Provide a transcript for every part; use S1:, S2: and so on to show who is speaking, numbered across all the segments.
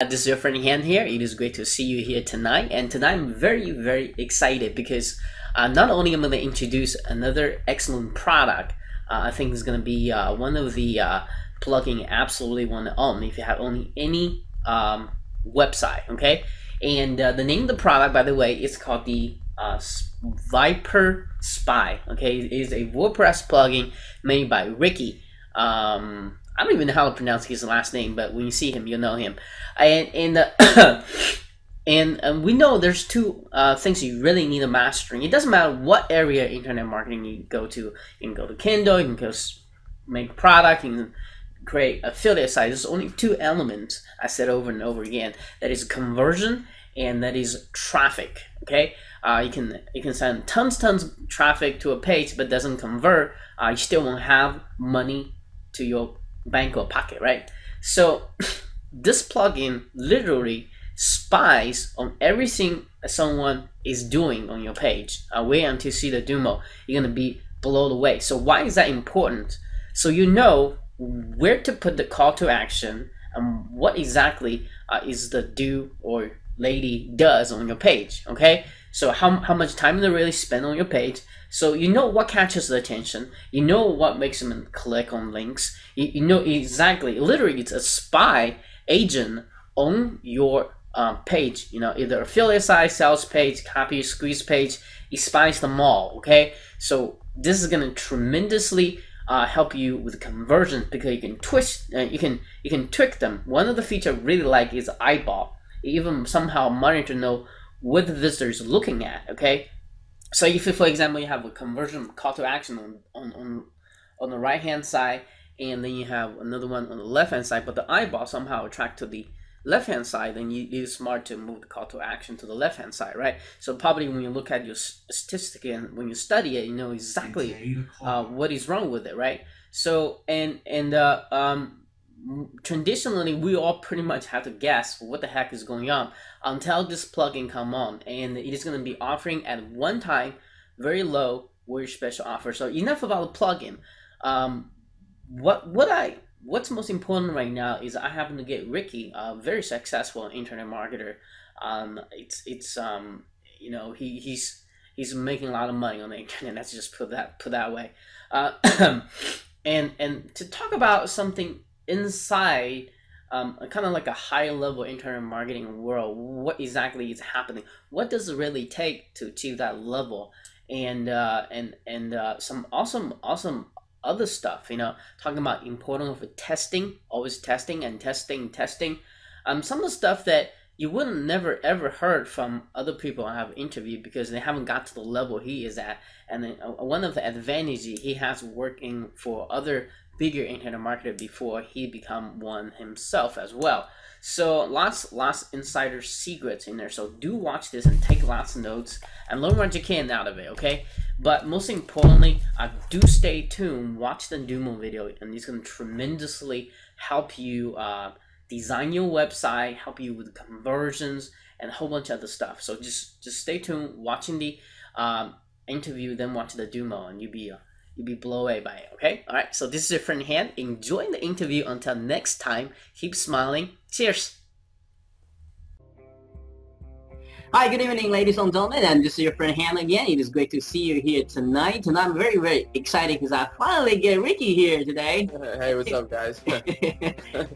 S1: This is your friend Han here. It is great to see you here tonight. And tonight I'm very, very excited because not only am I going to introduce another excellent product, I think it's going to be one of the plugin absolutely want to own if you have only any website, okay? And the name of the product, by the way, is called the Viper Spy, okay? It is a WordPress plugin made by Ricky. I don't even know how to pronounce his last name, but when you see him, you'll know him. And we know there's two things you really need to master. It doesn't matter what area of internet marketing you go to. You can go to Kindle, you can go make a product, you can create affiliate sites. There's only two elements I said over and over again. That is conversion and that is traffic. Okay, you can send tons of traffic to a page, but doesn't convert. You still won't have money to your bank or pocket, right? So this plugin literally spies on everything someone is doing on your page. Wait until you see the demo. You're gonna be blown away. So why is that important? So you know where to put the call to action and what exactly is the do or lady does on your page. Okay, so how much time they really spend on your page. So you know what catches the attention. You know what makes them click on links. You know exactly. Literally, it's a spy agent on your page. You know, either affiliate site, sales page, copy, squeeze page. It spies them all. Okay, so this is gonna tremendously help you with conversion because you can twist. You can trick them. One of the features I really like is eyeball. It even somehow monitor know what the visitor is looking at. Okay. So if, for example, you have a conversion call to action on the right hand side, and then you have another one on the left hand side, but the eyeball somehow attract to the left hand side, then you're smart to move the call to action to the left hand side, right? So probably when you look at your statistic and when you study it, you know exactly what is wrong with it, right? So traditionally we all pretty much have to guess what the heck is going on until this plugin come on, and it is going to be offering at one time very low, very special offer. So enough about the plugin. What's most important right now is I happen to get Ricky, a very successful internet marketer. You know, he's making a lot of money on the internet. Let's just put that way. And to talk about something inside kind of like a high level internet marketing world, what exactly is happening, what does it really take to achieve that level, and some awesome other stuff, you know, talking about importance of testing, always testing and testing. Some of the stuff that you wouldn't never ever heard from other people I have interviewed because they haven't got to the level he is at. And then one of the advantages he has working for other bigger internet marketer before he become one himself as well. So lots insider secrets in there. So do watch this and take lots of notes and learn what you can out of it, okay? But most importantly, do stay tuned, watch the demo video, and it's going to tremendously help you design your website, help you with conversions, and a whole bunch of other stuff. So just stay tuned, watching the interview, then watch the demo, and you'll be blown away by it, okay? All right, so this is your friend Han. Enjoy the interview. Until next time, keep smiling. Cheers.
S2: Hi, good evening, ladies and gentlemen, and this is your friend Han again. It is great to see you here tonight, and I'm very, very excited because I finally get Ricky here today.
S3: Hey, what's up, guys?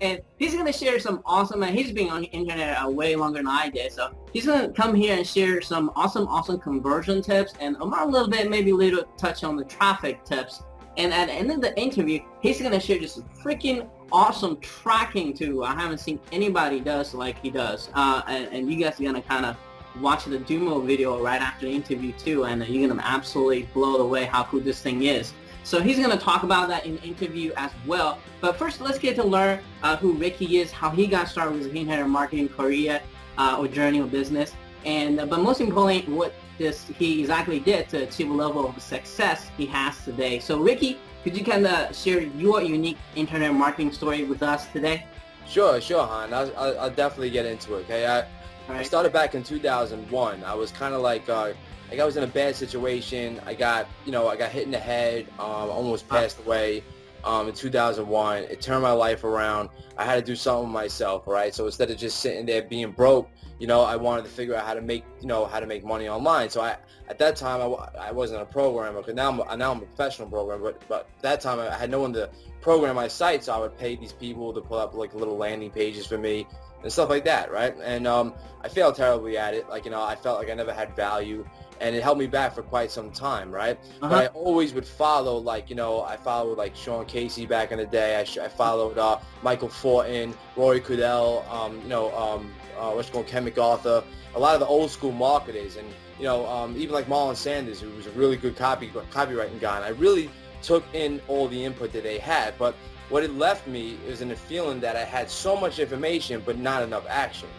S2: And he's going to share some awesome, and he's been on the internet way longer than I did, so he's going to come here and share some awesome conversion tips, and a little bit, maybe a little touch on the traffic tips. And at the end of the interview, he's going to share this freaking awesome tracking tool I haven't seen anybody does like he does. And you guys are going to kind of watch the demo video right after the interview too, and you're going to absolutely blow away how cool this thing is. So he's going to talk about that in the interview as well. But first, let's get to learn who Ricky is, how he got started with his internet marketing career or journey of business, and but most importantly, what he exactly did to achieve a level of success he has today. So Ricky, could you kind of share your unique internet marketing story with us today?
S3: Sure, Han. I'll definitely get into it. Okay, I started back in 2001. I was kind of like I was in a bad situation. I got hit in the head, almost passed away, in 2001. It turned my life around. I had to do something myself, right? So instead of just sitting there being broke, you know, I wanted to figure out how to make, you know, how to make money online. So at that time, I wasn't a programmer, because now I'm a professional programmer, but at that time I had no one to program my site, so I would pay these people to pull up like little landing pages for me and stuff like that, right? And I failed terribly at it. Like, you know, I felt like I never had value, and it held me back for quite some time, right? But I always would follow, like, you know, I followed like Sean Casey back in the day. I followed Michael Fortin, Rory Goodell, you know, what's called Ken MacArthur, a lot of the old school marketers, and you know, even like Marlon Sanders, who was a really good copywriting guy. And I really took in all the input that they had, but what it left me is in the feeling that I had so much information but not enough action,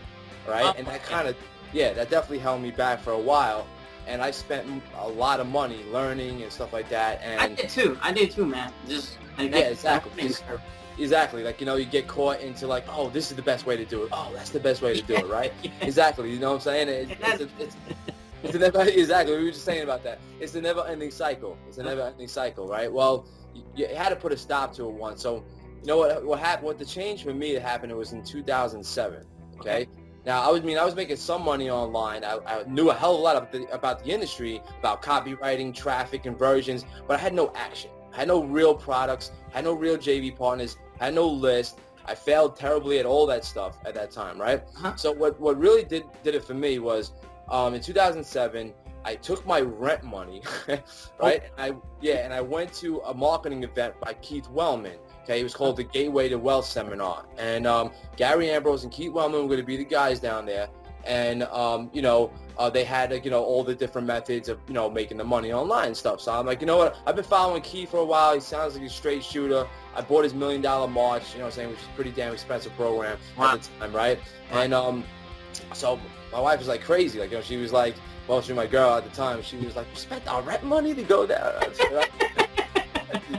S3: right? And that kind of, yeah, that definitely held me back for a while. And I spent a lot of money learning and stuff like that. And
S2: I did too, man. Just
S3: yeah, exactly. Exactly. Like, you know, you get caught into like, oh, this is the best way to do it. Oh, that's the best way to do it, right? Exactly. You know what I'm saying? It's a never, exactly. We were just saying about that. It's a never-ending cycle. It's a never-ending cycle, right? Well, you had to put a stop to it once. So, you know what happened? What the change for me that happened, it was in 2007. Okay. Now, I was making some money online. I knew a hell of a lot about the industry, about copywriting, traffic, conversions, but I had no action. I had no real products. I had no real JV partners. I had no list. I failed terribly at all that stuff at that time, right? So what really did it for me was, in 2007, I took my rent money, right? And I went to a marketing event by Keith Wellman. Okay, it was called the Gateway to Wealth Seminar, and Gary Ambrose and Keith Wellman were going to be the guys down there, and you know, they had you know, all the different methods of, you know, making the money online and stuff. So I'm like, you know what? I've been following Keith for a while. He sounds like a straight shooter. I bought his $1 Million March, you know what I'm saying, which is a pretty damn expensive program at the time, right? And so my wife was like crazy. Like, you know, she was like, well, she was my girl at the time. She was like, you spent our rent money to go there?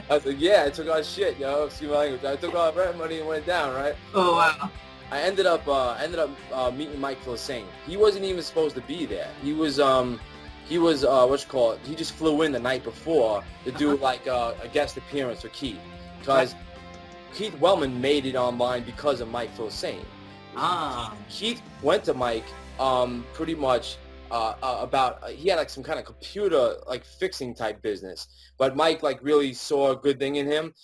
S3: I was like, yeah, I took our shit, yo. Excuse my language. I took our rent money and went down, right?
S2: Oh, wow.
S3: I ended up meeting Mike Filsaime. He wasn't even supposed to be there. He was he just flew in the night before to do like a guest appearance for Keith, because Keith Wellman made it online because of Mike Filsaime. Keith went to Mike pretty much about he had like some kind of computer like fixing type business, but Mike like really saw a good thing in him.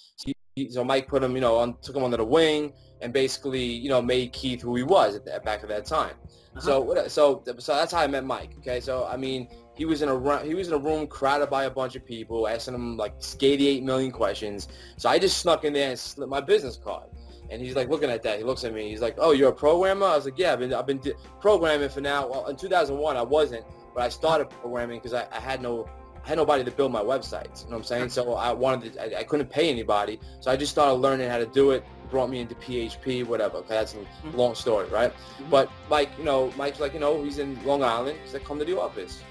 S3: So Mike put him, you know, took him under the wing, and basically, you know, made Keith who he was back at that time. So that's how I met Mike. Okay, so I mean, he was in a room crowded by a bunch of people, asking him like 88 million questions. So I just snuck in there and slipped my business card. And he's like looking at that. He looks at me. He's like, "Oh, you're a programmer?" I was like, "Yeah, I've been programming for now." Well, in 2001, I wasn't, but I started programming because I had nobody to build my websites. You know what I'm saying? So I couldn't pay anybody. So I just started learning how to do it. Brought me into PHP, whatever. Okay, that's a long story, right? But Mike, you know, Mike's like, you know, he's in Long Island. He's like, come to the office.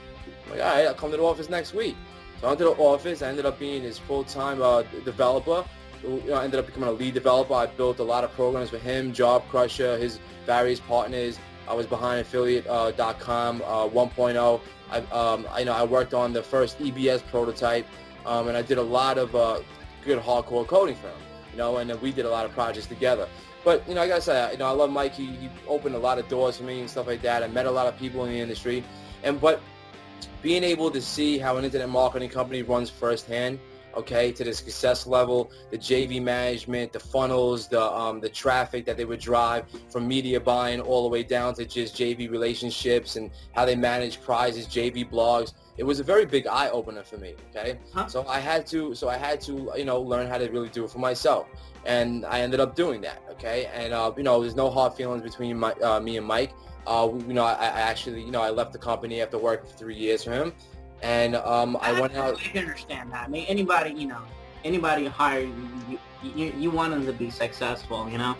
S3: I'm like, all right, I'll come to the office next week. So I went to the office. I ended up being his full-time developer. You know, I ended up becoming a lead developer. I built a lot of programs for him, Job Crusher, his various partners. I was behind affiliate.com 1.0. I worked on the first EBS prototype, and I did a lot of good hardcore coding for him. You know, and then we did a lot of projects together. But, you know, like I said, you know, I love Mike. He opened a lot of doors for me and stuff like that. I met a lot of people in the industry. But being able to see how an internet marketing company runs firsthand, okay, to the success level, the JV management, the funnels, the traffic that they would drive from media buying all the way down to just JV relationships and how they manage prizes, JV blogs. It was a very big eye-opener for me, okay? So I had to, you know, learn how to really do it for myself. And I ended up doing that, okay? And, you know, there's no hard feelings between me and Mike. You know, I actually, you know, I left the company after working for 3 years for him. And I went out.
S2: I can understand that. I mean, anybody hired you want them to be successful, you know?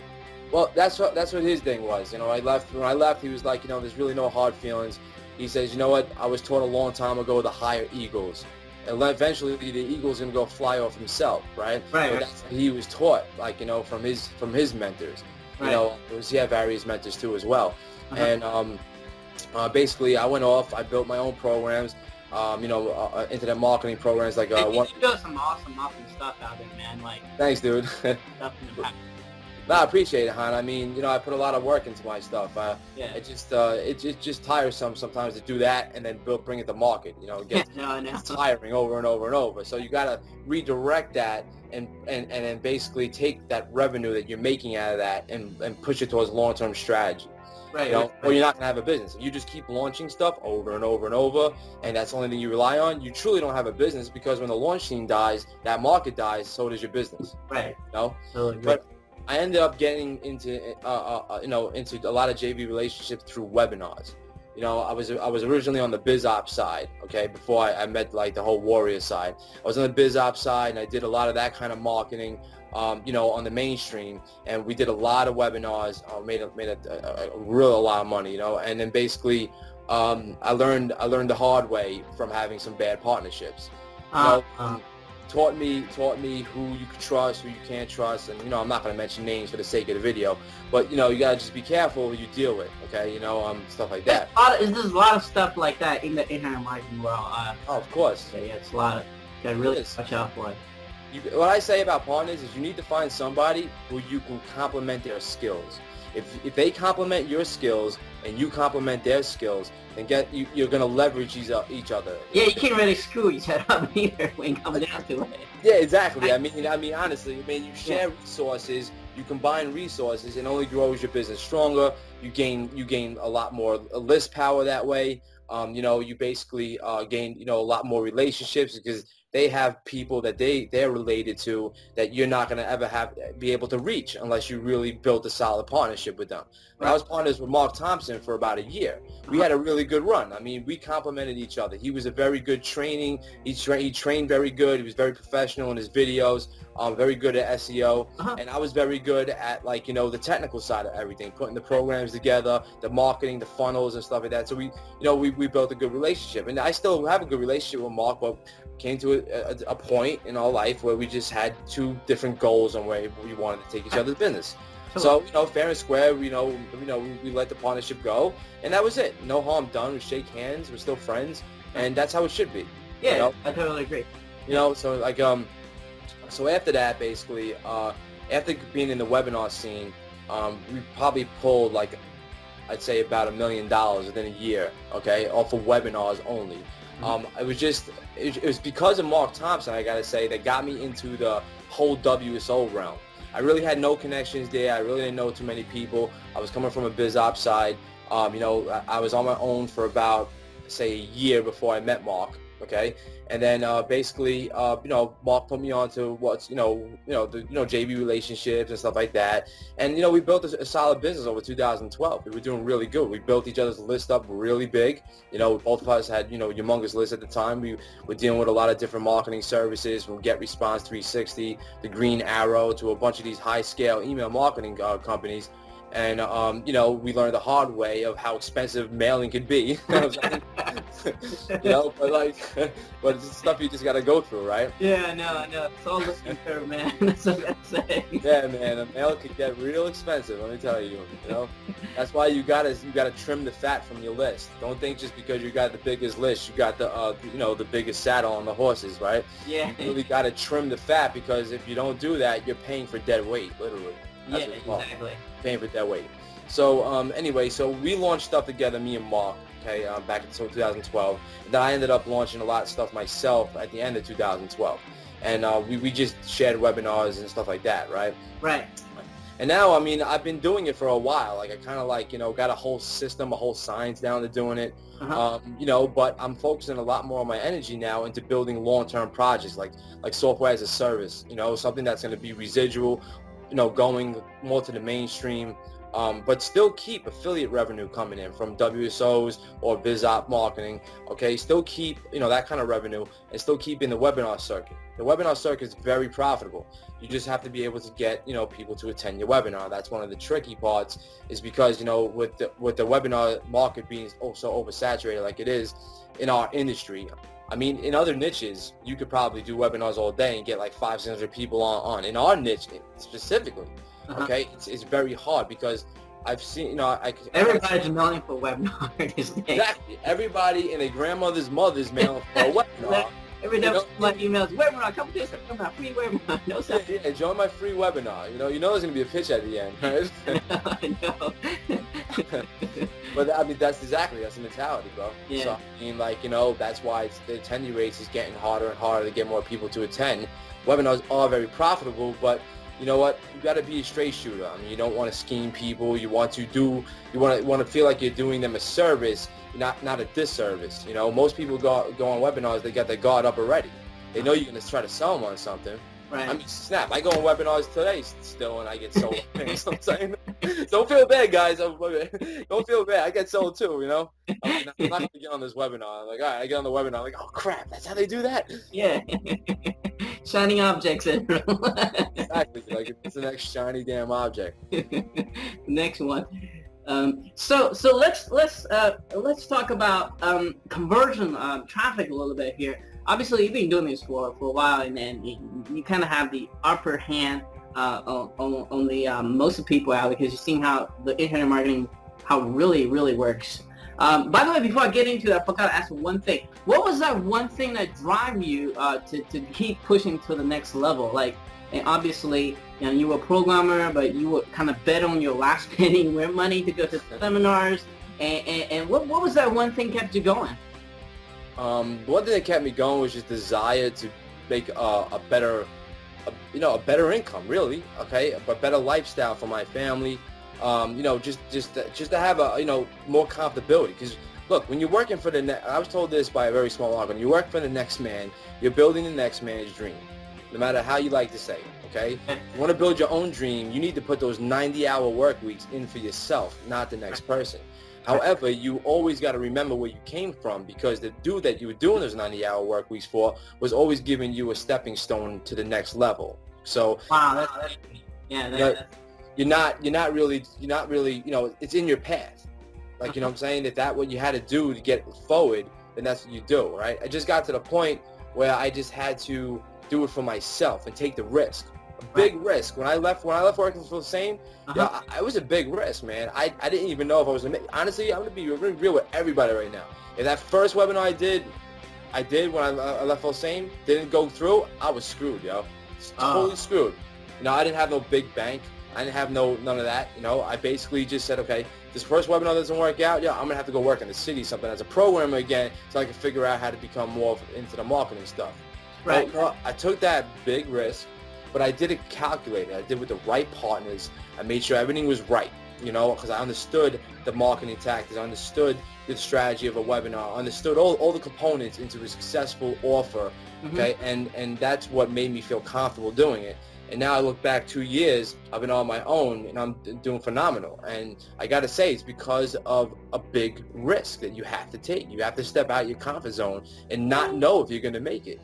S3: Well, that's what his thing was. You know, when I left, he was like, you know, there's really no hard feelings. He says, you know what, I was taught a long time ago to hire eagles. And eventually the eagle's going to go fly off himself, right? Right. So that's what he was taught, like, you know, from his mentors. Right. You know, he had various mentors too as well. And basically I went off, I built my own programs. internet marketing programs like
S2: you do some awesome stuff out there, man. Like,
S3: thanks, dude.
S2: stuff in the past.
S3: No, I appreciate it, Han. I mean, I put a lot of work into my stuff.
S2: Yeah.
S3: It's just tiresome sometimes to do that and then bring it to market. It gets it's tiring over and over and over. So you got to redirect that and then basically take that revenue that you're making out of that and push it towards long-term strategy.
S2: Right.
S3: Or you're not going to have a business. If you just keep launching stuff over and over and over, and that's the only thing you rely on, you truly don't have a business, because when the launch scene dies, that market dies, so does your business.
S2: Right.
S3: But I ended up getting into into a lot of JV relationships through webinars. I was originally on the biz ops side, okay, before I met like the whole warrior side. I was on the biz ops side, and I did a lot of that kind of marketing, on the mainstream, and we did a lot of webinars, made a real lot of money, and then basically I learned the hard way from having some bad partnerships. Taught me who you can trust, who you can't trust, and I'm not going to mention names for the sake of the video, but you gotta just be careful who you deal with, okay? Stuff like that.
S2: There's a lot of stuff like that in the internet marketing world.
S3: Oh, of course.
S2: Yeah, it's a lot of that really watch out for.
S3: What I say about partners is you need to find somebody who you can complement their skills. If they complement your skills and you complement their skills, then you're going to leverage each other.
S2: Yeah, you can't really screw each other up either when it comes down to it.
S3: Yeah, exactly. I mean, honestly, you share resources, you combine resources, it only grows your business stronger. You gain a lot more list power that way. You basically gain a lot more relationships, because they have people that they're related to that you're not going to ever be able to reach unless you really built a solid partnership with them. Right. I was partners with Mark Thompson for about a year. We had a really good run. I mean, we complemented each other. He was a very good training. He trained very good. He was very professional in his videos. Very good at SEO, and I was very good at the technical side of everything, putting the programs together, the marketing, the funnels and stuff like that. So we built a good relationship, and I still have a good relationship with Mark, but came to a point in our life where we just had two different goals on where we wanted to take each other's business. So fair and square, we let the partnership go, and that was it. No harm done. We shake hands. We're still friends, and that's how it should be.
S2: Yeah, I totally agree.
S3: So after that, basically, after being in the webinar scene, we probably pulled I'd say about $1 million within a year, okay, off of webinars only. It was because of Mark Thompson, I gotta say, that got me into the whole WSO realm. I really had no connections there. I really didn't know too many people. I was coming from a biz ops side. I was on my own for about, say, a year before I met Mark. Okay, and then basically, Mark put me on to what's, the JV relationships and stuff like that, and we built a solid business over 2012. We were doing really good. We built each other's list up really big. Both of us had humongous lists at the time. We were dealing with a lot of different marketing services, from Get Response 360, the Green Arrow, to a bunch of these high-scale email marketing companies. And, we learned the hard way of how expensive mailing could be. But it's stuff you just got to go through, right?
S2: Yeah, I know. It's all listening curve, man. That's what I'm saying.
S3: Yeah, man. A mail could get real expensive, let me tell you. That's why you gotta trim the fat from your list. Don't think just because you got the biggest list, you got the biggest saddle on the horses, right?
S2: Yeah.
S3: You really got to trim the fat, because if you don't do that, you're paying for dead weight, literally.
S2: That's exactly.
S3: Paying for that weight. So anyway, so we launched stuff together, me and Mark, okay, back in 2012. And then I ended up launching a lot of stuff myself at the end of 2012. And we just shared webinars and stuff like that, right?
S2: Right.
S3: And now, I've been doing it for a while. I kind of got a whole system, a whole science down to doing it. But I'm focusing a lot more on my energy now into building long-term projects like software as a service, something that's going to be residual, going more to the mainstream, but still keep affiliate revenue coming in from WSOs or biz op marketing. Okay, still keep that kind of revenue, and still keep in the webinar circuit. The webinar circuit is very profitable. You just have to be able to get people to attend your webinar. That's one of the tricky parts, is because with the webinar market being so oversaturated like it is in our industry. In other niches, you could probably do webinars all day and get like 500-600 people on. In our niche specifically, okay, it's very hard, because I've seen,
S2: everybody's mailing for webinar these days.
S3: Exactly. Everybody and their grandmother's mother's mailing for a webinar.
S2: Every day my emails, webinar, come to this webinar, free webinar. No sense.
S3: Yeah, join my free webinar. You know there's gonna be a pitch at the end, right?
S2: I know.
S3: But I mean, that's the mentality, bro.
S2: Yeah.
S3: So I mean, that's why the attendee rates is getting harder and harder to get more people to attend. Webinars are very profitable, but you know what? You got to be a straight shooter. I mean, you don't want to scheme people. You want to feel like you're doing them a service, not a disservice. You know, most people go on webinars, they got their guard up already. They know you're going to try to sell them on something.
S2: Right.
S3: I mean, snap. I go on webinars today still, and I get sold. You know what I'm saying? Don't feel bad, guys. Don't feel bad. I get sold too, you know? I mean, I'm not going to get on this webinar. I'm like, all right, I get on the webinar. I'm like, oh, crap. That's how they do that?
S2: Yeah. Shining objects.
S3: Exactly. Like, it's the next shiny damn object.
S2: Next one. So let's talk about conversion traffic a little bit here. Obviously, you've been doing this for a while, and then you kind of have the upper hand on the most of the people out, because you've seen how the internet marketing, how it really works. By the way, before I get into that, I forgot to ask one thing. What was that one thing that drive you to keep pushing to the next level? Like, and obviously, you were a programmer, but you would kind of bet on your last penny money to go to seminars. And what was that one thing kept you going?
S3: One thing that kept me going was just desire to make a better income, really. Okay, a better lifestyle for my family. Just to have more comfortability. Because look, when you're working for I was told this by a very small organ. You work for the next man. You're building the next man's dream, no matter how you like to say it. Okay, you want to build your own dream. You need to put those 90-hour work weeks in for yourself, not the next person. However, you always got to remember where you came from, because the dude that you were doing those 90-hour work weeks for was always giving you a stepping stone to the next level. So
S2: wow, you're
S3: not really, it's in your path. Like, you know what I'm saying? If that's what you had to do to get forward, then that's what you do, right? I just got to the point where I just had to do it for myself and take the risk. Big risk. When I left working for the same, it was a big risk, man. I didn't even know if I was going to honestly, I'm going to be real with everybody right now. If that first webinar I did when I left for the same didn't go through, I was screwed, yo. Totally screwed. I didn't have no big bank. I didn't have none of that. I basically just said, okay, this first webinar doesn't work out. Yeah, I'm gonna have to go work in the city, something as a programmer again, so I can figure out how to become more into the marketing stuff.
S2: Right.
S3: Well, I took that big risk, but I did it calculated. I did it with the right partners. I made sure everything was right. Because I understood the marketing tactics, I understood the strategy of a webinar, I understood all the components into a successful offer. Okay, and that's what made me feel comfortable doing it. And now I look back 2 years, I've been on my own, and I'm doing phenomenal. And I got to say, it's because of a big risk that you have to take. You have to step out your comfort zone and not know if you're going to make it,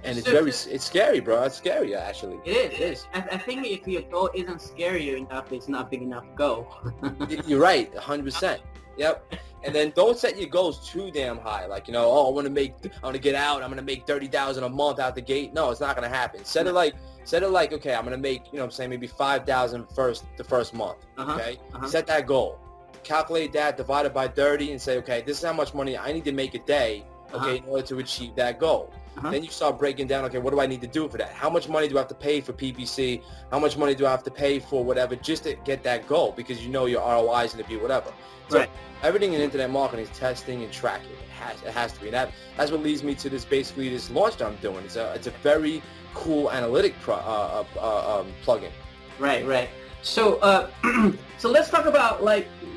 S3: And it's scary, bro. It's scary, actually.
S2: It is. I think if your goal isn't scary enough, it's not big enough goal.
S3: You're right, 100%. Yep. And then don't set your goals too damn high. Like, I want to get out. I'm going to make $30,000 a month out the gate. No, it's not going to happen. Set it like, okay, I'm going to make, maybe $5,000 the first month. Okay. Set that goal. Calculate that, divide it by 30, and say, okay, this is how much money I need to make a day, okay, in order to achieve that goal. Then you start breaking down, okay, what do I need to do for that? How much money do I have to pay for PPC? How much money do I have to pay for whatever just to get that goal? Because your ROI is going to be whatever. So everything in internet marketing is testing and tracking. It has to be. And that's what leads me to this launch that I'm doing. It's a very cool analytic plugin.
S2: Right. So so let's talk about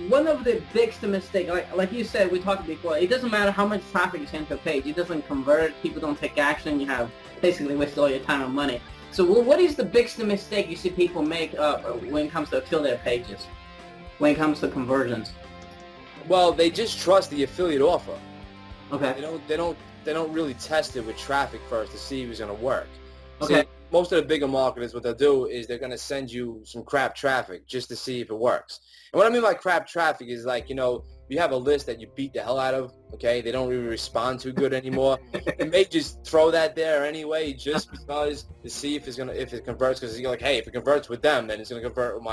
S2: one of the biggest mistakes. Like you said, we talked before. It doesn't matter how much traffic you send to a page. It doesn't convert. People don't take action. You have basically wasted all your time and money. So what is the biggest mistake you see people make when it comes to affiliate pages? When it comes to conversions?
S3: Well, they just trust the affiliate offer.
S2: Okay.
S3: They don't really test it with traffic first to see if it's going to work.
S2: Okay.
S3: See, most of the bigger marketers, what they'll do is they're going to send you some crap traffic just to see if it works. And what I mean by crap traffic is you have a list that you beat the hell out of, okay, they don't really respond too good anymore. You may just throw that there anyway, just because to see if it converts, because you're like, hey, if it converts with them, then it's gonna convert with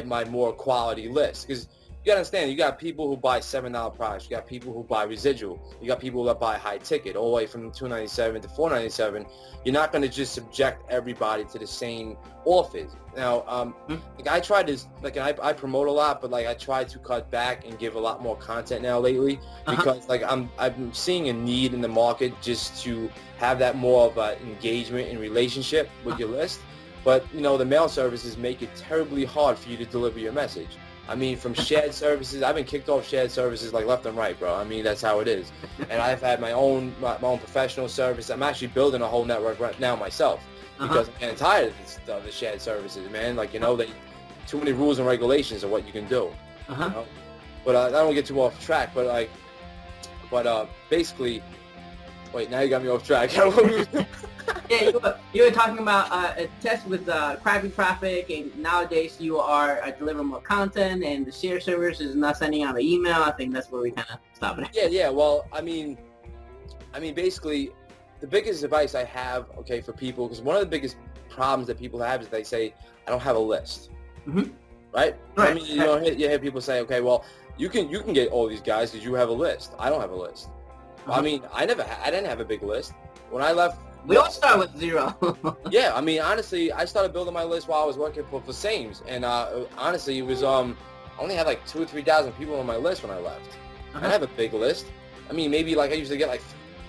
S3: my more quality list. Because you gotta understand, you got people who buy $7 products, you got people who buy residual, you got people that buy high ticket, all the way from $297 to $497. You're not gonna just subject everybody to the same offers. Now, like I try to, like I promote a lot, but like I try to cut back and give a lot more content now lately, because like I'm seeing a need in the market just to have that more of an engagement and relationship with your list. But you know, the mail services make it terribly hard for you to deliver your message. I mean, from shared services, I've been kicked off shared services like left and right, bro. I mean, that's how it is. And I've had my own professional service. I'm actually building a whole network right now myself, because I'm getting tired of the shared services, man. Like, you know, too many rules and regulations of what you can do. You know? But I don't get too off track. But basically, wait, now you got me off track.
S2: Yeah, you were talking about a test with crappy traffic, and nowadays you are delivering more content, and the share service is not sending out an email. I think that's where we kind of stop it.
S3: Yeah. Well, I mean, basically, the biggest advice I have, okay, for people, because one of the biggest problems that people have is they say, I don't have a list, right? I mean, you hear people say, okay, well, you can get all these guys because you have a list. I don't have a list. I mean, I didn't have a big list when I left.
S2: We all start with 0.
S3: Yeah, I mean, honestly, I started building my list while I was working for Sames, and honestly, it was I only had like 2,000 or 3,000 people on my list when I left. I didn't have a big list. I mean, maybe like I usually get like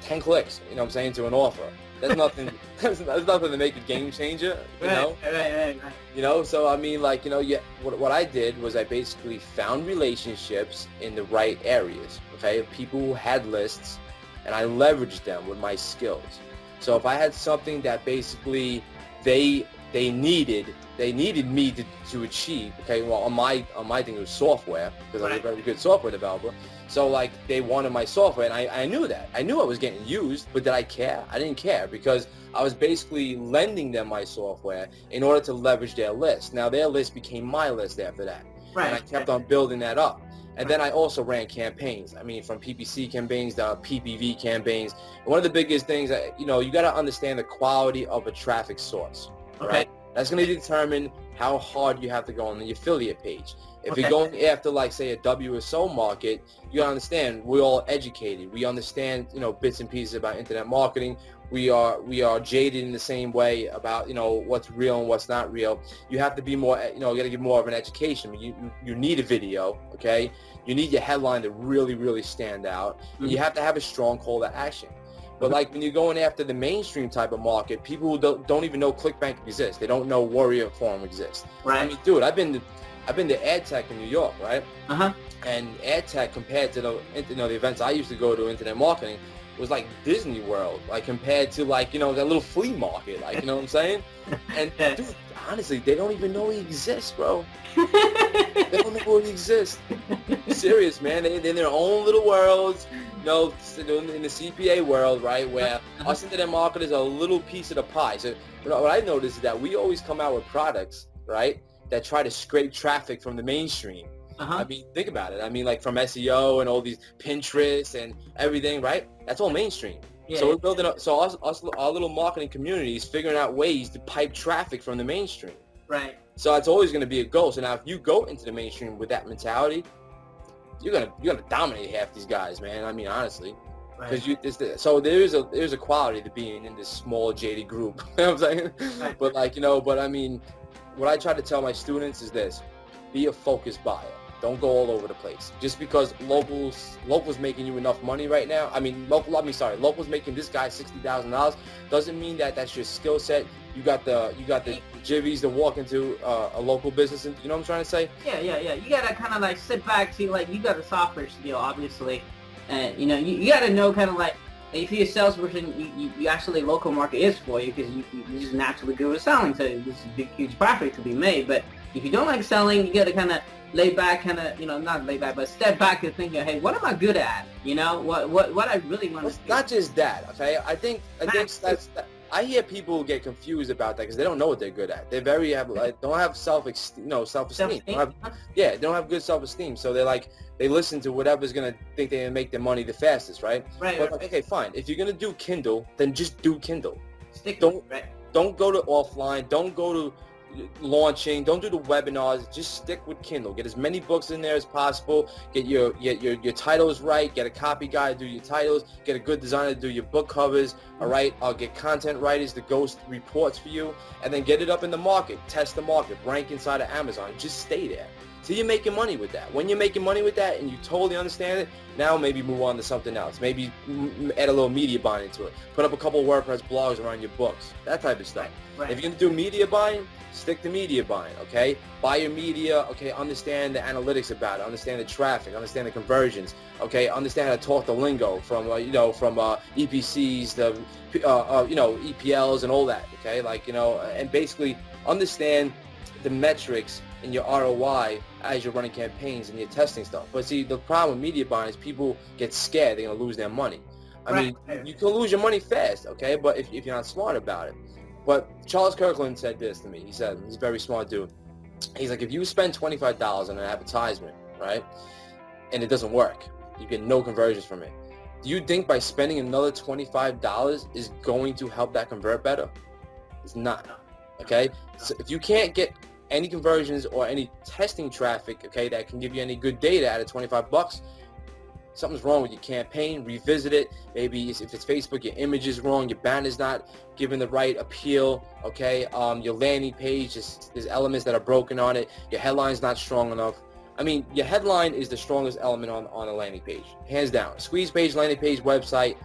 S3: 10 clicks, you know what I'm saying, to an offer. That's nothing. That's nothing to make a game changer, you know.
S2: Right.
S3: You know, so I mean, like, you know, what I did was I basically found relationships in the right areas, okay, of people who had lists, and I leveraged them with my skills. So if I had something that basically they needed me to achieve, okay, well, on my thing it was software, because I was a very good software developer. So like they wanted my software, and I knew that. I knew I was getting used, but did I care? I didn't care, because I was basically lending them my software in order to leverage their list. Now their list became my list after that. And I kept on building that up. And then I also ran campaigns. I mean, from PPC campaigns to PPV campaigns. And one of the biggest things that, you know, you got to understand the quality of a traffic source. Right? That's going to determine how hard you have to go on the affiliate page. If you're going after, like, say, a WSO market, you got to understand we're all educated. We understand, you know, bits and pieces about internet marketing. We are jaded in the same way about, you know, what's real and what's not real. You have to be more, you know, you got to give more of an education. You need a video, okay? You need your headline to really, really stand out. And you have to have a strong call to action. But like when you're going after the mainstream type of market, people who don't even know ClickBank exists. They don't know Warrior Forum exists. Right. I mean, dude, I've been to AdTech in New York, right? And AdTech compared to the events I used to go to, internet marketing, was like Disney World, like compared to like, you know, that little flea market, like, you know what I'm saying? And dude, honestly, they don't even know he exists, bro. They don't know he exists. Serious, man. They're in their own little worlds, you know, in the CPA world, right, where us internet marketers are a little piece of the pie. So what I noticed is that we always come out with products, right, that try to scrape traffic from the mainstream. I mean, think about it. I mean, like from SEO and all these Pinterest and everything, right? That's all mainstream. So we're building up. So our little marketing community is figuring out ways to pipe traffic from the mainstream. Right. So it's always going to be a goal. So now, if you go into the mainstream with that mentality, you're gonna dominate half these guys, man. I mean, honestly. Because so there's a quality to being in this small jaded group. You know what I'm saying? But like, you know, but I mean, what I try to tell my students is this: be a focused buyer. Don't go all over the place. Just because locals making you enough money right now. I mean, locals making this guy $60,000 doesn't mean that that's your skill set. You got the jivvies to walk into a local business, and you know what I'm trying to say? Yeah. You gotta kind of like sit back, see, like, you got a software skill, obviously, and you know you gotta know kind of like if you're a salesperson, you actually local market is for you because you just naturally good with selling. So this is a big, huge profit to be made. But if you don't like selling, you gotta kind of lay back, kind of, you know, not lay back, but step back and think, hey, what am I good at? You know, what I really want to do. Not just that, okay? I think I hear people get confused about that because they don't know what they're good at. They're very don't have self-esteem. They don't have good self-esteem. So they're like, they listen to whatever's gonna think they can make their money the fastest, right?
S2: Right.
S3: But okay, fine. If you're gonna do Kindle, then just do Kindle. Don't go to offline. Don't go to launching. Don't do the webinars. Just stick with Kindle. Get as many books in there as possible. Get your titles right. Get a copy guy to do your titles. Get a good designer to do your book covers. All right. I'll get content writers to ghost reports for you, and then get it up in the market. Test the market. Rank inside of Amazon. Just stay there. So you're making money with that. When you're making money with that and you totally understand it, now maybe move on to something else. Maybe add a little media buying into it. Put up a couple of WordPress blogs around your books. That type of stuff.
S2: Right.
S3: If you're going to do media buying, stick to media buying, okay? Buy your media, okay? Understand the analytics about it. Understand the traffic. Understand the conversions, okay? Understand how to talk the lingo from, EPCs, the, EPLs and all that, okay? And basically understand the metrics in your ROI as you're running campaigns and you're testing stuff. But see, the problem with media buying is people get scared they're going to lose their money. I mean, you can lose your money fast, okay? But if you're not smart about it. But Charles Kirkland said this to me. He said, he's a very smart dude. He's like, if you spend $25 on an advertisement, right, and it doesn't work, you get no conversions from it, do you think by spending another $25 is going to help that convert better? It's not, okay? So if you can't get any conversions or any testing traffic, okay, that can give you any good data out of $25, something's wrong with your campaign. Revisit it. Maybe if it's Facebook, your image is wrong, your banner's not giving the right appeal, okay, your landing page, there's elements that are broken on it, your headline's not strong enough. I mean, your headline is the strongest element on a landing page, hands down. Squeeze page, landing page, website,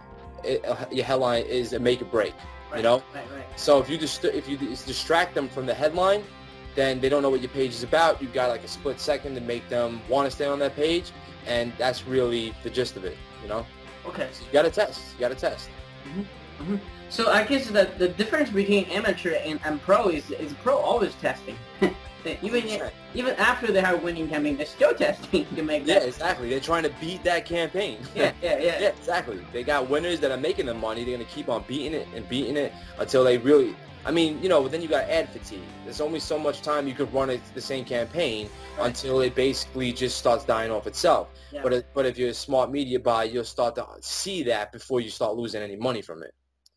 S3: your headline is a make or break, you know?
S2: Right.
S3: So if you distract them from the headline, then they don't know what your page is about. You've got like a split second to make them want to stay on that page, and that's really the gist of it, you know?
S2: Okay.
S3: So you gotta test.
S2: So I guess the difference between amateur and pro is pro always testing. Even after they have a winning campaign, they're still testing to make that.
S3: Yeah, exactly. They're trying to beat that campaign.
S2: Yeah,
S3: exactly. They got winners that are making them money. They're going to keep on beating it until they really... I mean, but then you got ad fatigue. There's only so much time you could run the same campaign until it basically just starts dying off itself. Yeah. But if you're a smart media buyer, you'll start to see that before you start losing any money from it.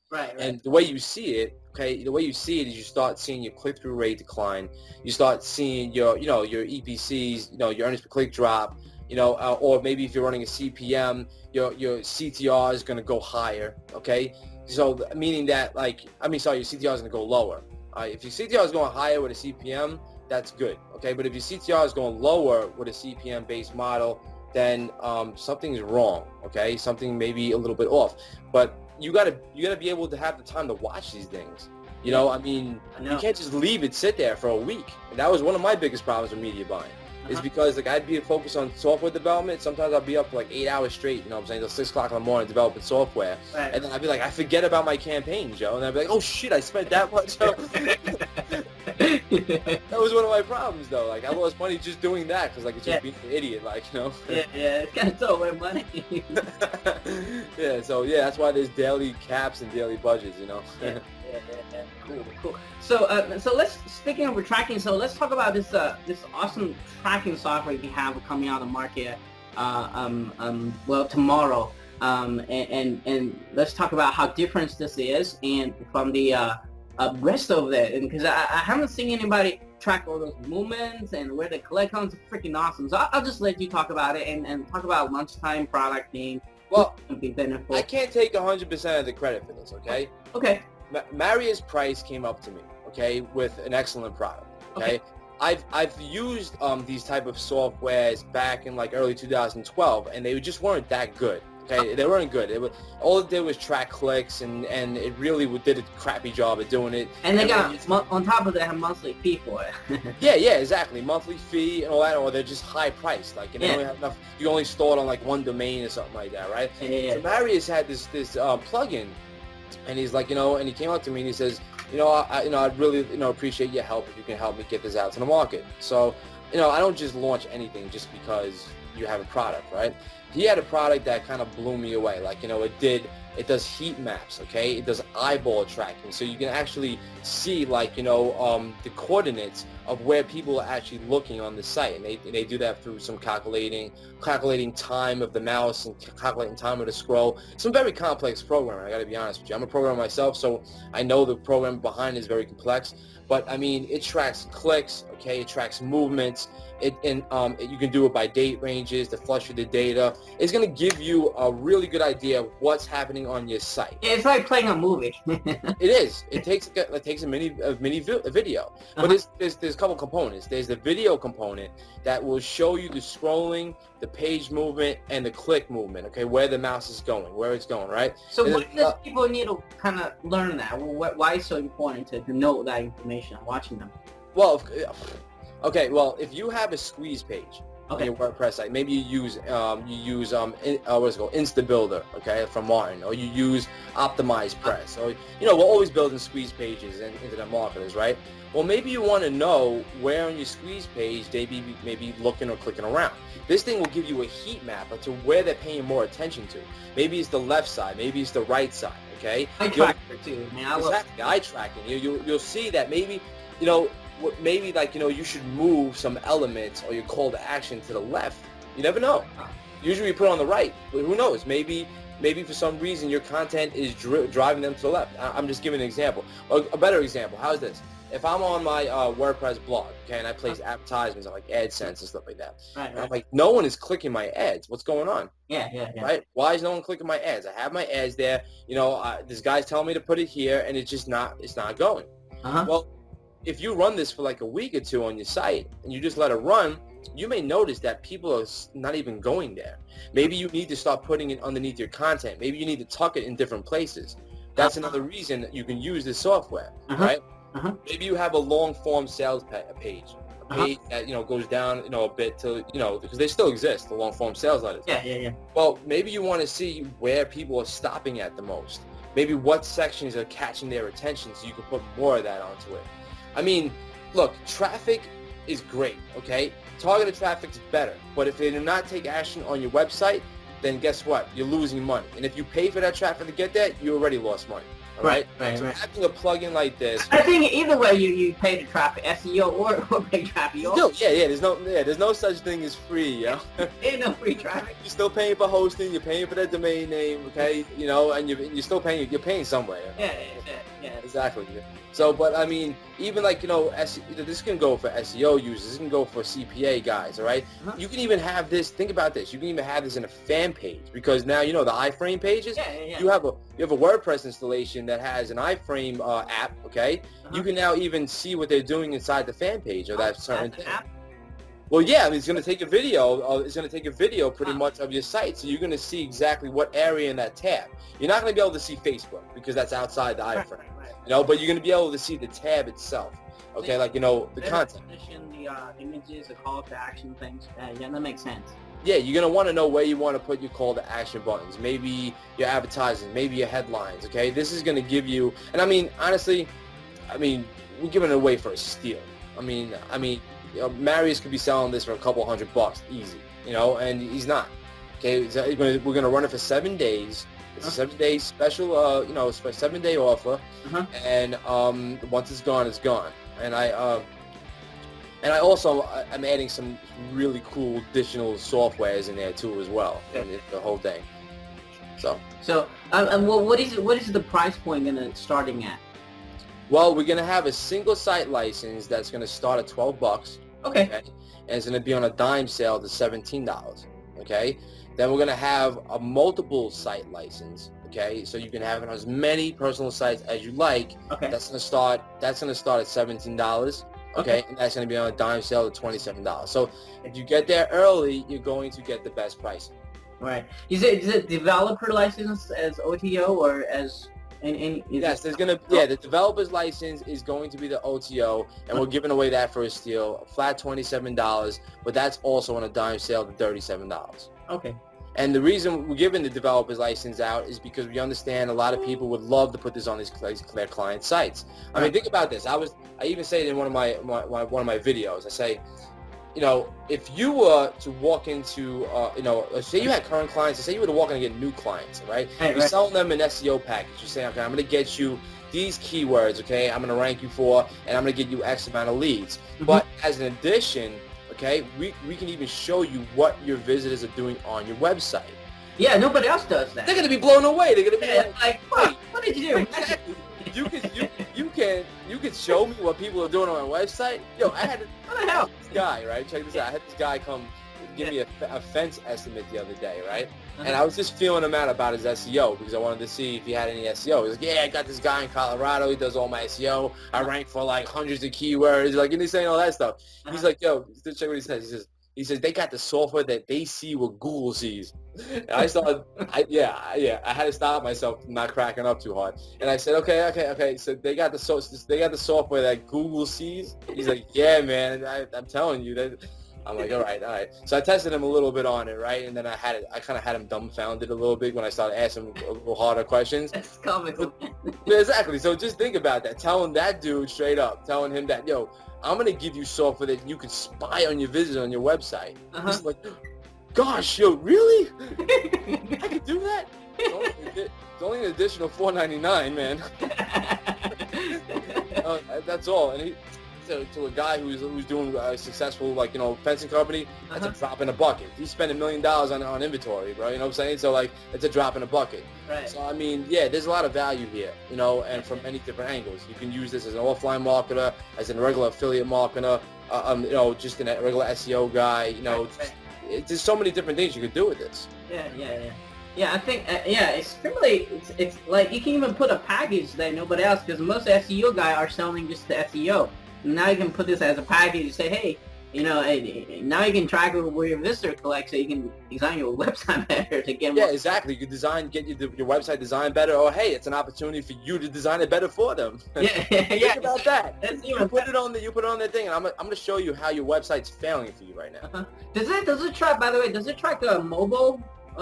S2: Right.
S3: And the way you see it, is you start seeing your click-through rate decline. You start seeing your EPCs, your earnings per click drop, or maybe if you're running a CPM, your CTR is going to go higher, okay? So meaning that your CTR is going to go lower. If your CTR is going higher with a CPM, that's good, okay? But if your CTR is going lower with a CPM-based model, then something's wrong, okay? Something maybe a little bit off. But you gotta be able to have the time to watch these things. You can't just leave it sit there for a week. And that was one of my biggest problems with media buying. Is because I'd be focused on software development. Sometimes I'd be up for 8 hours straight, what I'm saying, till 6 o'clock in the morning developing software. Right. And then I'd be like, I forget about my campaigns, Joe. And I'd be like, oh shit, I spent that much. That was one of my problems, though. I lost money just doing that because it's just being an idiot,
S2: Yeah, it's kind of throw away money.
S3: So that's why there's daily caps and daily budgets,
S2: Yeah. Cool. So let's, speaking of tracking, so let's talk about this awesome tracking software we have coming out of the market tomorrow. And let's talk about how different this is and from the rest of it. And because I haven't seen anybody track all those movements and where they collect on. It's freaking awesome. So I'll just let you talk about it and talk about lunchtime product being beneficial.
S3: I can't take 100% of the credit for this, okay?
S2: Okay.
S3: Marius Price came up to me, okay, with an excellent product, okay? I've used these type of softwares back in early 2012, and they just weren't that good, okay? They weren't good. All it did was track clicks, and it really did a crappy job at doing it.
S2: And they got, on top of that, a monthly fee for it.
S3: yeah, exactly. Monthly fee and all that, or they're just high priced. They only have enough, you only store it on one domain or something like that, right?
S2: Yeah.
S3: So Marius had this plugin. And he's like, and he came up to me and he says, I'd really, appreciate your help if you can help me get this out to the market. So, I don't just launch anything just because you have a product, right? he had a product that kind of blew me away. Like, you know, it does heat maps, okay? It does eyeball tracking, so you can actually see, like, you know, the coordinates of where people are actually looking on the site, and they do that through some calculating time of the mouse and calculating time of the scroll. Some very complex programming, I got to be honest with you. I'm a programmer myself, so I know the program behind it is very complex. But I mean, it tracks clicks, okay? It tracks movements. You can do it by date ranges to flush with the data. It's going to give you a really good idea of what's happening on your site.
S2: It's like playing a movie.
S3: It is. It takes a mini video. But there's a couple components. There's the video component that will show you the scrolling, the page movement, and the click movement. Okay, where the mouse is going, where it's going, right?
S2: So why does people need to kind of learn that? Why is it so important to know that information watching them?
S3: Well, okay. Well, if you have a squeeze page on your WordPress site, maybe you use what's it called, InstaBuilder, okay, from Martin, or you use Optimize Press, or you know, we're always building squeeze pages and internet marketers, right? Well, maybe you want to know where on your squeeze page they may be looking or clicking around. This thing will give you a heat map to where they're paying more attention to. Maybe it's the left side, maybe it's the right side, okay?
S2: Eye tracker too, man.
S3: Exactly, eye tracking. You'll see that maybe, you know, maybe like, you know, you should move some elements or your call to action to the left. You never know. Usually you put it on the right, but who knows? Maybe for some reason your content is driving them to the left. I'm just giving an example. A better example, how's this? If I'm on my WordPress blog, okay, and I place advertisements on like AdSense and stuff like that, and I'm like, no one is clicking my ads. What's going on?
S2: Yeah.
S3: Right? Why is no one clicking my ads? I have my ads there. You know, this guy's telling me to put it here, and it's not going. Well, if you run this for like a week or two on your site, and you just let it run, you may notice that people are not even going there. Maybe you need to start putting it underneath your content. Maybe you need to tuck it in different places. That's another reason that you can use this software, right? Maybe you have a long form sales page, a page that, you know, goes down, you know, a bit to, you know, because they still exist, the long form sales letters.
S2: Yeah.
S3: Well, maybe you want to see where people are stopping at the most. Maybe what sections are catching their attention so you can put more of that onto it. I mean, look, traffic is great, okay? Targeted traffic is better, but if they do not take action on your website, then guess what? You're losing money. And if you pay for that traffic to get there, you already lost money. Right. Having a plugin like this,
S2: I think either way you pay the traffic, SEO or pay traffic.
S3: There's no such thing as free, you know.
S2: Ain't no free traffic.
S3: You're still paying for hosting, you're paying for that domain name, okay? You know, and you're still paying. You're paying somewhere.
S2: Yeah.
S3: Exactly. So, but I mean, even like, you know, this can go for SEO users. This can go for CPA guys. All right. You can even have this. Think about this. You can even have this in a fan page, because now, you know, the iframe pages. You have a WordPress installation that has an iframe app. Okay. You can now even see what they're doing inside the fan page of that certain thing. Well, yeah, I mean, it's going to take a video. It's going to take a video pretty much of your site, so you're going to see exactly what area in that tab. You're not going to be able to see Facebook because that's outside the iframe. You know, but you're going to be able to see the tab itself. Okay, like, you know, the content.
S2: The images, the call to action things. Yeah, that makes sense.
S3: Yeah, you're going to want to know where you want to put your call to action buttons. Maybe your advertising, maybe your headlines. Okay, this is going to give you, and I mean, honestly, we're giving it away for a steal. I mean, you know, Marius could be selling this for a couple $100 easy, you know, and he's not. Okay, so we're going to run it for 7 days. It's a 7-day special, you know, 7-day offer, and once it's gone, it's gone. And I'm adding some really cool additional softwares in there too as well, and the whole thing. So
S2: what is the price point starting at?
S3: Well, we're gonna have a single site license that's gonna start at $12. Okay. And it's gonna be on a dime sale to $17. Okay. Then we're gonna have a multiple site license. Okay. So you can have it on as many personal sites as you like. Okay. That's gonna start at $17. Okay. And that's gonna be on a dime sale to $27. So if you get there early, you're going to get the best pricing.
S2: Right. Is it developer license as OTO or as
S3: yes, there's gonna the developer's license is going to be the OTO, and we're giving away that for a steal, a flat $27, but that's also on a dime sale to $37.
S2: Okay.
S3: And the reason we're giving the developer's license out is because we understand a lot of people would love to put this on their client sites. I mean, think about this. I even say it in one of my videos. I say, you know, if you were to walk into, you know, say you had current clients, say you were to walk in and get new clients, right? You're selling them an SEO package. You're saying, okay, I'm going to get you these keywords, okay, I'm going to rank you for, and I'm going to get you X amount of leads. But as an addition, okay, we can even show you what your visitors are doing on your website.
S2: Yeah, nobody else does that.
S3: They're going to be blown away. They're going to be
S2: like, what did you do?
S3: Exactly. You can show me what people are doing on my website. Yo, I had this guy, right? Check this out. I had this guy come give me a fence estimate the other day, right? And I was just feeling him out about his SEO because I wanted to see if he had any SEO. He's like, yeah, I got this guy in Colorado. He does all my SEO. I rank for like hundreds of keywords. Like, and he's saying all that stuff. He's like, yo, check what he says. He says they got the software that they see what Google sees. And I started, I had to stop myself from not cracking up too hard. And I said, okay. So they got the software that Google sees. He's like, yeah, man. I'm telling you that. I'm like, all right. So I tested him a little bit on it, right? And then I kind of had him dumbfounded a little bit when I started asking him a little harder questions.
S2: That's comical.
S3: Yeah, exactly. So just think about that. Telling that dude straight up, telling him that, yo, I'm going to give you software that you can spy on your visitors on your website. He's like, gosh, yo, really? I could do that? It's only an additional $4.99, man. That's all. And to a guy who's doing a successful, like, you know, fencing company, that's a drop in a bucket. He's spending $1 million on inventory, bro. You know what I'm saying? So, like, it's a drop in a bucket.
S2: Right.
S3: So, I mean, yeah, there's a lot of value here, you know, and from many different angles. You can use this as an offline marketer, as a regular affiliate marketer, you know, just a regular SEO guy, you know. There's so many different things you could do with this.
S2: Yeah, I think, it's really, it's like you can even put a package that nobody else, because most SEO guys are selling just the SEO. Now you can put this as a package and say, hey, you know, now you can track where your visitor collects, so you can design your website better to get more.
S3: Yeah, exactly. You can get your website designed better, or hey, it's an opportunity for you to design it better for them. Think about that. You put it on the thing, and I'm gonna show you how your website's failing for you right now.
S2: Does it track? By the way, does it track a mobile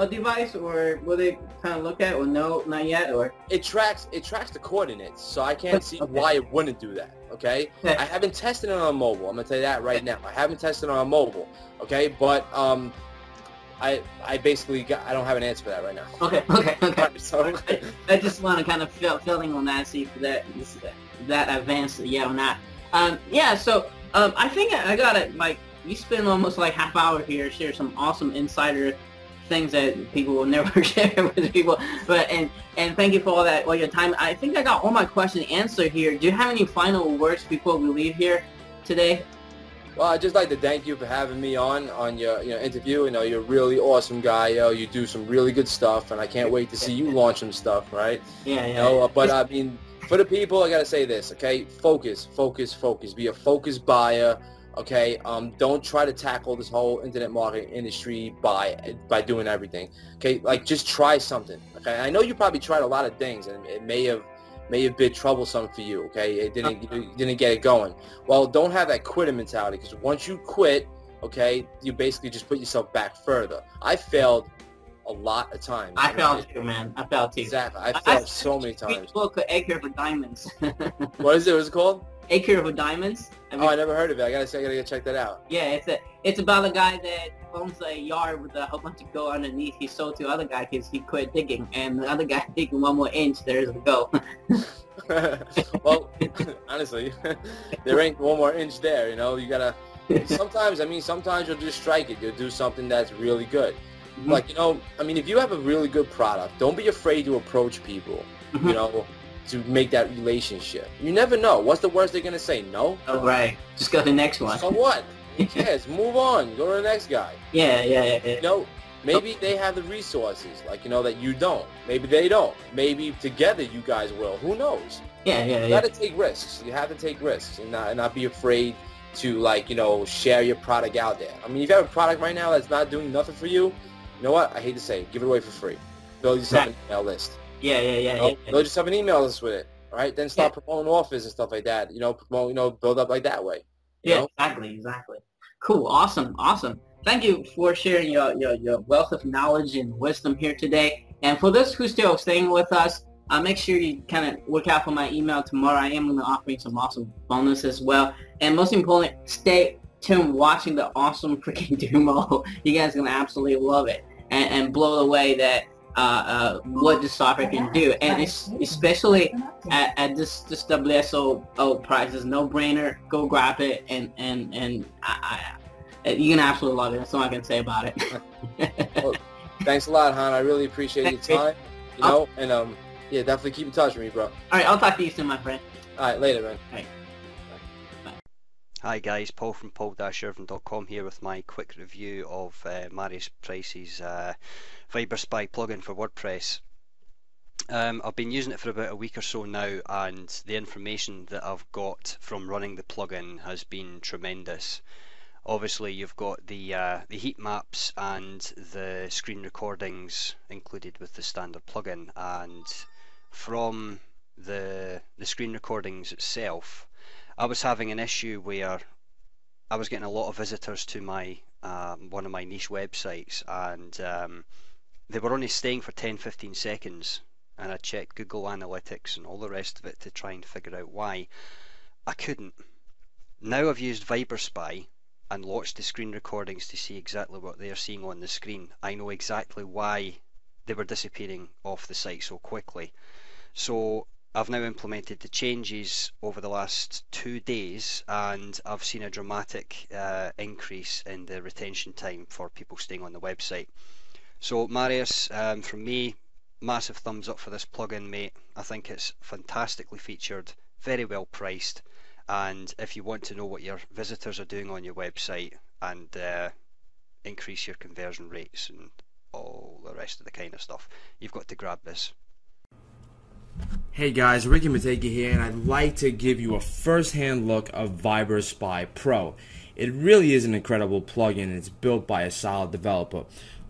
S2: device, or will they kind of look at, or no, not yet, or?
S3: It tracks the coordinates, so I can't see why it wouldn't do that. Okay, I haven't tested it on mobile. I'm gonna tell you that right now. I haven't tested it on mobile. Okay, but I basically I don't have an answer for that right now.
S2: Okay. So I just want to kind of feeling on that, see if that advanced, yeah or not. So I think I got it. Like, you spend almost like half hour here, share some awesome insider things that people will never share with people, but and thank you for all your time. I think I got all my questions answered here. Do you have any final words before we leave here today?
S3: Well, I'd just like to thank you for having me on your interview. You know, you're a really awesome guy. Yo, you do some really good stuff, and I can't wait to see you launch some stuff, right?
S2: Yeah.
S3: But I mean, for the people, I gotta say this, okay? Focus. Be a focused buyer. Okay, don't try to tackle this whole internet marketing industry by doing everything. Okay, like, just try something. Okay, I know you probably tried a lot of things, and it may have been troublesome for you. Okay, you didn't get it going. Well, don't have that quitter mentality, because once you quit, okay, you basically just put yourself back further. I failed a lot of times.
S2: I failed too, man. I failed too.
S3: Exactly. I failed so many times.
S2: Book, Acre of Diamonds.
S3: What is it? What's it called?
S2: Acre of Diamonds.
S3: I never heard of it. I gotta check that out.
S2: Yeah, it's about a guy that owns a yard with a whole bunch of gold underneath. He sold to other guy because he quit digging, and the other guy digging 1 more inch. There's the go.
S3: Well, honestly, there ain't 1 more inch there. You know, you gotta. Sometimes you'll just strike it. You'll do something that's really good. Like, you know, I mean, if you have a really good product, don't be afraid to approach people. You know, to make that relationship. You never know. What's the worst they're going to say? No?
S2: Oh, right. Just go to the next one.
S3: So what? Who cares? Move on. Go to the next guy.
S2: Yeah.
S3: You know, maybe they have the resources, like, you know, that you don't. Maybe they don't. Maybe together you guys will. Who knows?
S2: Yeah.
S3: You got to take risks. You have to take risks and not be afraid to, like, you know, share your product out there. I mean, if you have a product right now that's not doing nothing for you, you know what? I hate to say it. Give it away for free. Build yourself an email list.
S2: Yeah.
S3: Build yourself an email list with it. All right, then start promoting offers and stuff like that. You know, build up like that way.
S2: Yeah, exactly. Cool, awesome. Thank you for sharing your wealth of knowledge and wisdom here today. And for those who still staying with us, make sure you kind of look out for my email tomorrow. I am going to offer you some awesome bonus as well. And most important, stay Tim watching the awesome freaking demo. You guys are gonna absolutely love it and blow away that what this software can do, and it's especially at this WSO price is no brainer. Go grab it, and you're gonna absolutely love it. That's all I can say about it.
S3: Well, thanks a lot, Han. I really appreciate your time. You know, and yeah, definitely keep in touch with me, bro.
S2: All right, I'll talk to you soon, my friend.
S3: All right, later, man.
S2: All right.
S4: Hi guys, Paul from paul-irvin.com here with my quick review of Marius Price's ViberSpy plugin for WordPress. I've been using it for about a week or so now, and the information that I've got from running the plugin has been tremendous. Obviously you've got the heat maps and the screen recordings included with the standard plugin, and from the screen recordings itself, I was having an issue where I was getting a lot of visitors to my one of my niche websites, and they were only staying for 10-15 seconds, and I checked Google Analytics and all the rest of it to try and figure out why. I couldn't. Now I've used ViberSpy and watched the screen recordings to see exactly what they're seeing on the screen. I know exactly why they were disappearing off the site so quickly. So I've now implemented the changes over the last 2 days, and I've seen a dramatic increase in the retention time for people staying on the website. So Marius, from me, massive thumbs up for this plugin, mate. I think it's fantastically featured, very well priced, and if you want to know what your visitors are doing on your website and increase your conversion rates and all the rest of the kind of stuff, you've got to grab this.
S5: Hey guys, Ricky Mataka here, and I'd like to give you a first-hand look of ViberSpy Pro. It really is an incredible plugin. It's built by a solid developer.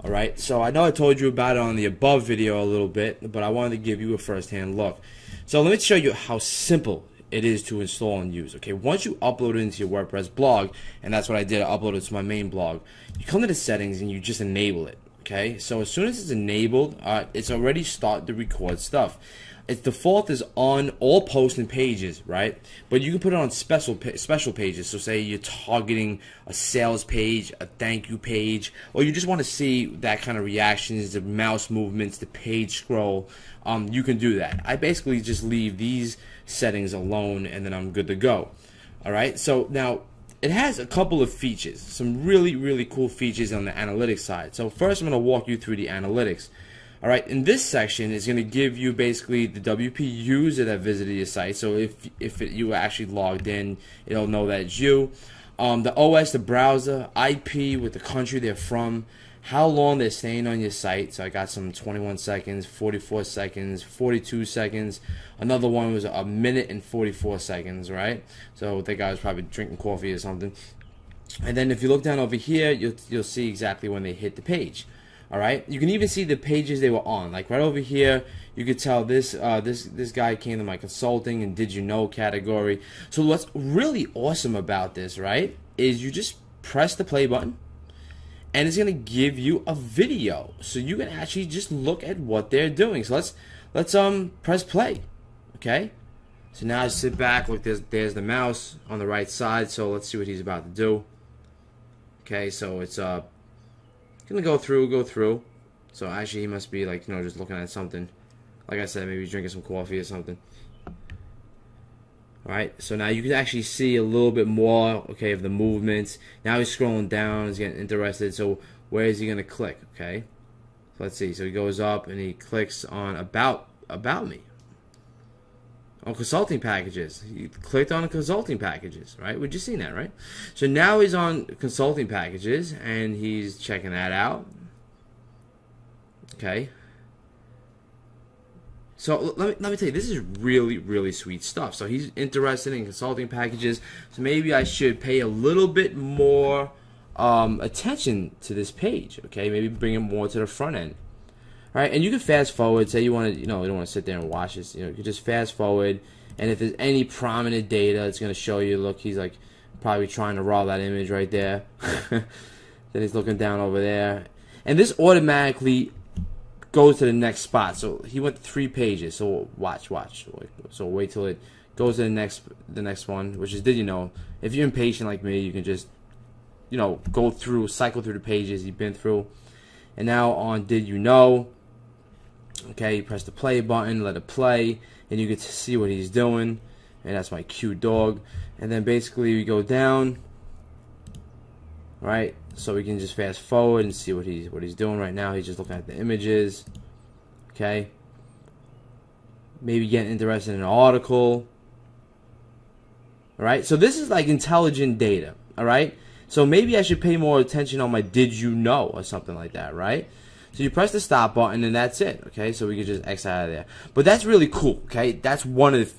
S5: Alright, so I know I told you about it on the above video a little bit, but I wanted to give you a first-hand look. So let me show you how simple it is to install and use. Okay, once you upload it into your WordPress blog, and that's what I did, I uploaded it to my main blog, you come to the settings and you just enable it. Okay, so as soon as it's enabled, it's already started to record stuff. Its default is on all posts and pages, right? But you can put it on special pages. So say you're targeting a sales page, a thank you page, or you just want to see that kind of reactions, the mouse movements, the page scroll. You can do that. I basically just leave these settings alone, and then I'm good to go. All right. So now it has a couple of features, some really cool features on the analytics side. So first, I'm going to walk you through the analytics. Alright, in this section is going to give you basically the WP user that visited your site. So if you were actually logged in, it'll know that it's you. The OS, the browser, IP with the country they're from, how long they're staying on your site. So I got some 21 seconds, 44 seconds, 42 seconds. Another one was a minute and 44 seconds, right? So the guy was probably drinking coffee or something. And then if you look down over here, you'll see exactly when they hit the page. Alright, you can even see the pages they were on. Like right over here, you could tell this guy came to my consulting and did you know category. So what's really awesome about this, right, is you just press the play button and it's gonna give you a video. So you can actually just look at what they're doing. So let's press play. Okay? So now I sit back, look, there's the mouse on the right side, so let's see what he's about to do. Okay, so it's gonna go through. So actually he must be like, just looking at something. Like I said, maybe drinking some coffee or something. Alright, so now you can actually see a little bit more, okay, of the movements. Now he's scrolling down, he's getting interested. So where is he gonna click? Okay. So let's see. So he goes up and he clicks on about me. On consulting packages. He clicked on consulting packages, right? We've just seen that, right? So now he's on consulting packages and he's checking that out. Okay. So let me tell you, this is really sweet stuff. So he's interested in consulting packages. So maybe I should pay a little bit more attention to this page. Okay, maybe bring it more to the front end. Right, and you can fast forward. Say you want to, you don't want to sit there and watch this. You can just fast forward, and if there's any prominent data, it's going to show you. Look, he's like probably trying to raw that image right there. Then he's looking down over there, and this automatically goes to the next spot. So he went to 3 pages. So watch. So wait till it goes to the next one, which is did you know? If you're impatient like me, you can just you know, cycle through the pages you've been through. And now on Did You Know, okay, you press the play button, let it play, and you get to see what he's doing. And that's my cute dog. And then basically we go down, right? So we can just fast forward and see what he's doing right now. He's just looking at the images, okay? Maybe getting interested in an article. All right, so this is like intelligent data. All right, so maybe I should pay more attention on my Did You Know or something like that, right? So you press the stop button and that's it. Okay, so we can just X out of there. But that's really cool. Okay, that's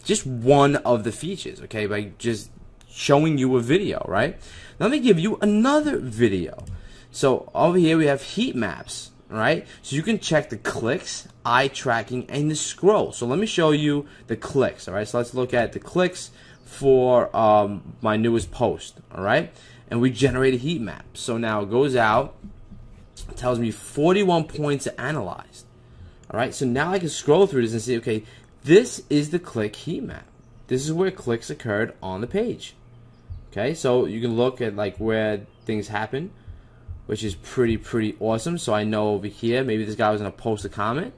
S5: just one of the features. Okay, by just showing you a video, right? Now let me give you another video. So over here we have heat maps. All right, so you can check the clicks, eye tracking, and the scroll. So let me show you the clicks. All right, so let's look at the clicks for my newest post. All right, and we generate a heat map. So now it goes out, it tells me 41 points analyzed. All right, so now I can scroll through this and see, okay, this is the click heat map. This is where clicks occurred on the page. Okay, so you can look at like where things happen, which is pretty awesome. So I know over here, maybe this guy was gonna post a comment,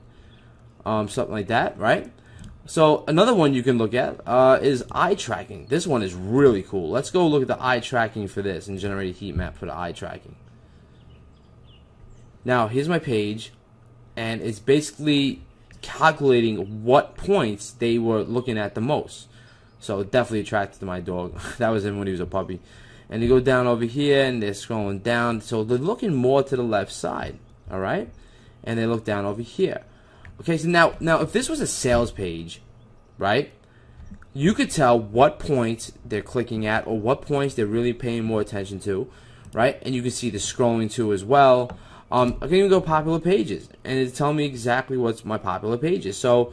S5: something like that, right? So another one you can look at is eye tracking. This one is really cool. Let's go look at the eye tracking for this and generate a heat map for the eye tracking. Now here's my page, and it's basically calculating what points they were looking at the most. So definitely attracted to my dog. That was him when he was a puppy. And you go down over here and they're scrolling down, so they're looking more to the left side, all right? And they look down over here. Okay, so now if this was a sales page, right, you could tell what points they're clicking at or what points they're really paying more attention to, right? And you can see the scrolling to as well. I can even go popular pages, and it's telling me exactly what's my popular pages. So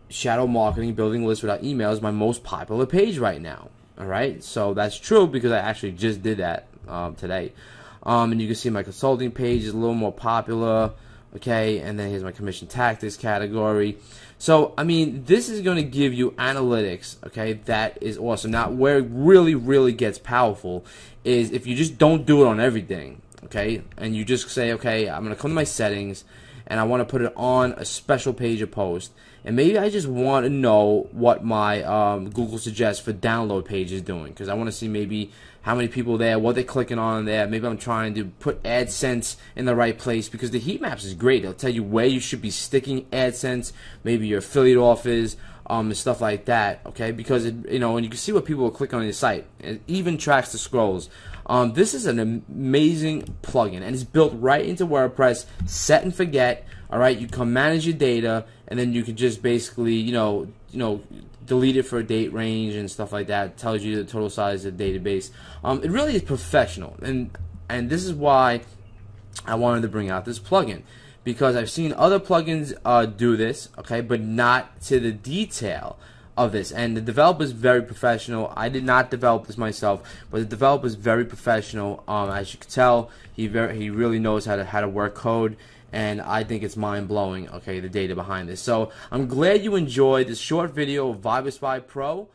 S5: shadow marketing, building lists without email is my most popular page right now. All right, so that's true because I actually just did that today. And you can see my consulting page is a little more popular. Okay, and then here's my commission tactics category. So I mean, this is going to give you analytics. Okay, that is awesome. Now, where it really gets powerful is if you just don't do it on everything. Okay, and you just say, okay, I'm going to come to my settings, and I want to put it on a special page or post. And maybe I just want to know what my Google Suggest for download page is doing, because I want to see maybe how many people there, what they're clicking on there. Maybe I'm trying to put AdSense in the right place, because the heat maps is great. It'll tell you where you should be sticking AdSense, maybe your affiliate offers, and stuff like that. Okay, because and you can see what people are clicking on your site. It even tracks the scrolls. This is an amazing plugin, and it's built right into WordPress. Set and forget. All right, you can manage your data, and then you can just basically, delete it for a date range and stuff like that. It tells you the total size of the database. It really is professional, and this is why I wanted to bring out this plugin, because I've seen other plugins do this, okay, but not to the detail of this. And the developer is very professional. I did not develop this myself, but the developer is very professional. As you can tell, he really knows how to work code. And I think it's mind-blowing, okay, the data behind this. So I'm glad you enjoyed this short video of ViberSpy Pro.